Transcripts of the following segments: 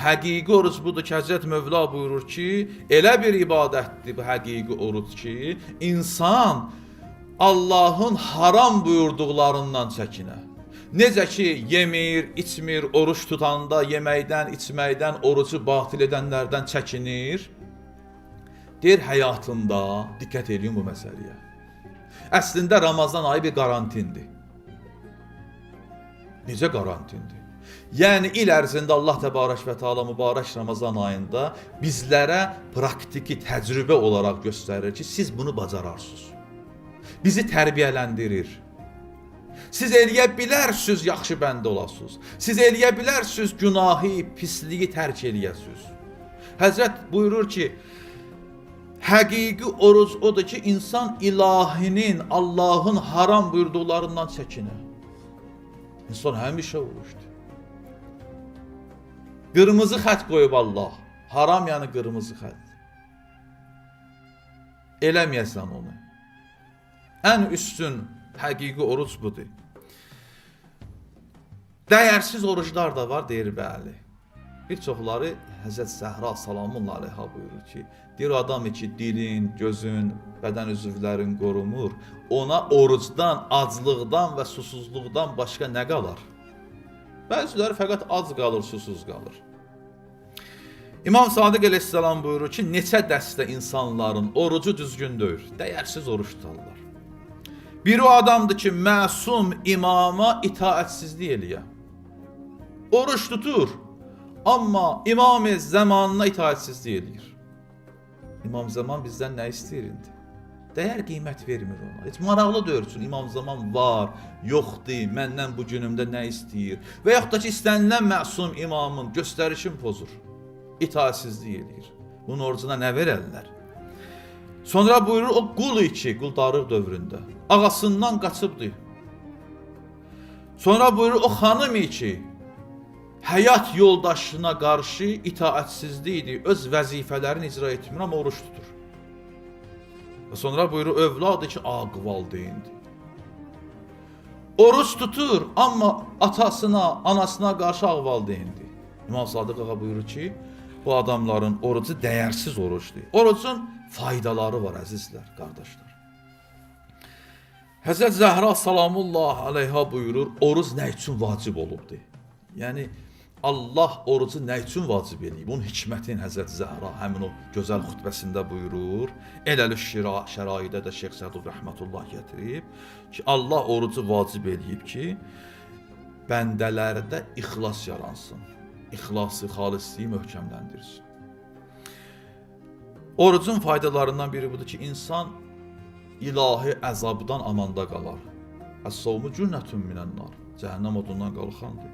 həqiqi oruc budur ki, Həzrət Mövla buyurur ki, elə bir ibadətdir bu həqiqi oruc ki, insan Allahın haram buyurduqlarından çəkinə. Necə ki, yemir, içmir, oruç tutanda yeməkdən, içməkdən, orucu batil edənlərdən çəkinir. Deyir, həyatında diqqət edin bu məsələyə. Əslində Ramazan ayı bir qarantindir. Necə qarantindir? Yəni il ərzində Allah Təbarək və Teala mübarək Ramazan ayında bizlərə praktiki təcrübə olaraq göstərir ki, siz bunu bacararsınız. Bizi tərbiyələndirir. Siz eləyə bilərsiniz, yaxşı bəndə olasınız. Siz eləyə bilərsiniz, günahı, pisliyi tərk eləyəsiniz. Həzrət buyurur ki, həqiqi oruc odur ki, insan ilahinin, Allahın haram buyurduqlarından çəkinir. İnsan həmişə oruçdur. Qırmızı xət qoyub Allah. Haram yəni qırmızı xət. Eləməyəsən onu. Ən üstün həqiqi oruc budur. Dəyərsiz oruclar da var, deyir bəli. Bir çoxları Həzrət Zəhra salamullah aleyha buyurur ki, deyir adam ki dilin, gözün, bədən üzvlərin qorumur, ona orucdan, aclıqdan və susuzluqdan başqa nə qalar? Bəziləri fəqət ac qalır, susuz qalır. İmam Sadiq əleyhissalam buyurur ki, neçə dəstə insanların orucu düzgün deyil, dəyərsiz oruç tutarlar. Bir o adamdır ki, məsum imama itaətsizlik eləyər. Oruç tutur, amma İmam-ı Zəmanına itaətsizlik eləyir. İmam Zaman bizdən nə istəyir indi? Dəyər qiymət vermir ona. Heç maraqlı dörsün, İmam Zaman var, yoxdur, məndən bu günümdə nə istəyir? Və yaxud da ki, istənilən məsum imamın göstərişini pozur, itaətsizlik eləyir. Bunun orucuna nə verərlər? Sonra buyurur, o qul içi, quldarlıq dövründə, ağasından qaçıbdır. Sonra buyurur, o xanım içi, həyat yoldaşına qarşı itaətsizlikdir, öz vəzifələrini icra etmir, amma oruç tutur. Və sonra buyurur, övladı ki, aqı valideyndir. Oruç tutur, amma atasına, anasına qarşı aqı valideyndir. İmam Sadiq ağa buyurur ki, bu adamların orucu dəyərsiz orucdur. Orucun faydaları var, əzizlər, qardaşlar. Həzrət Zəhra salamullah aleyha buyurur, oruc nə üçün vacib olubdur? Yəni, Allah orucu nə üçün vacib eləyib? Onun hikmətin Həzrət Zəhra həmin o gözəl xutbəsində buyurur. Eləli şəraidə də Şeyx Sədud rəhmətullah gətirib ki, Allah orucu vacib eləyib ki, bəndələrdə ixlas yaransın. İxlası, xalisliyi möhkəmləndirsin. Orucun faydalarından biri budur ki, insan ilahi əzabdan amanda qalar. Əs-savmu cünnətun minən-nar. Cəhənnəm odundan qalxandır.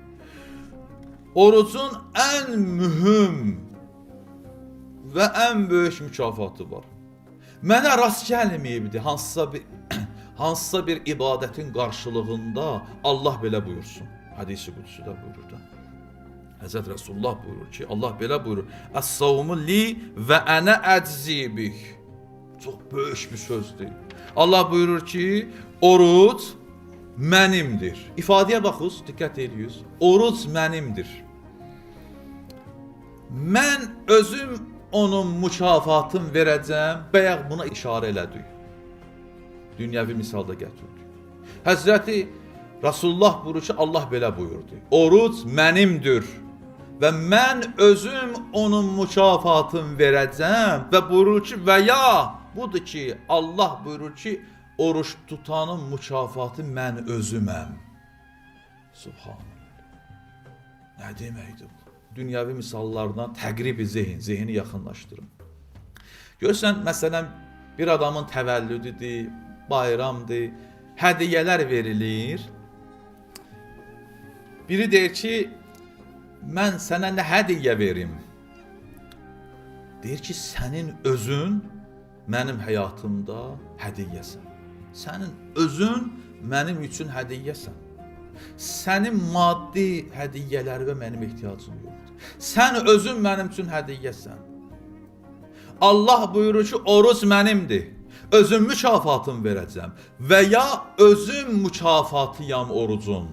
Orucun ən mühüm və ən böyük mükafatı var. Mənə rast gəlməyibdir hansısa bir ibadətin qarşılığında Allah belə buyursun. Hədis-i qudüsüdə buyurur da. Həzrət Rasulullah buyurur ki, Allah belə buyurur. Əs-savmu li və ənə əczi-bih. Çox böyük bir sözdür. Allah buyurur ki, oruc mənimdir. İfadəyə baxınız, diqqət edirsiniz. Oruc mənimdir. Mən özüm onun mükafatını verəcəm. Bəyək buna işarə elədik. Dünyəvi misalda gətirdik. Həzrəti Rasulullah buyurur ki, Allah belə buyurdu. Oruc mənimdir. Və mən özüm onun mükafatını verəcəm. Və buyurur ki, və ya budur ki, Allah buyurur ki, oruç tutanın mükafatı mən özüməm. Subhanallah. Nə deməkdir bu? Dünyəvi misallardan təqrib-i zehni yaxınlaşdırın. Görsən, məsələn, bir adamın təvəllüdüdür, bayramdır, hədiyyələr verilir. Biri deyir ki, mən sənə nə hədiyyə verim? Deyir ki, sənin özün mənim həyatımda hədiyyəsən. Sənin özün mənim üçün hədiyyəsən. Sənin maddi hədiyyələrə mənim ehtiyacım yoxdur. Sən özün mənim üçün hədiyyəsən. Allah buyurur ki, oruc mənimdir. Özüm mükafatını verəcəm. Və ya özüm mükafatıyam orucun.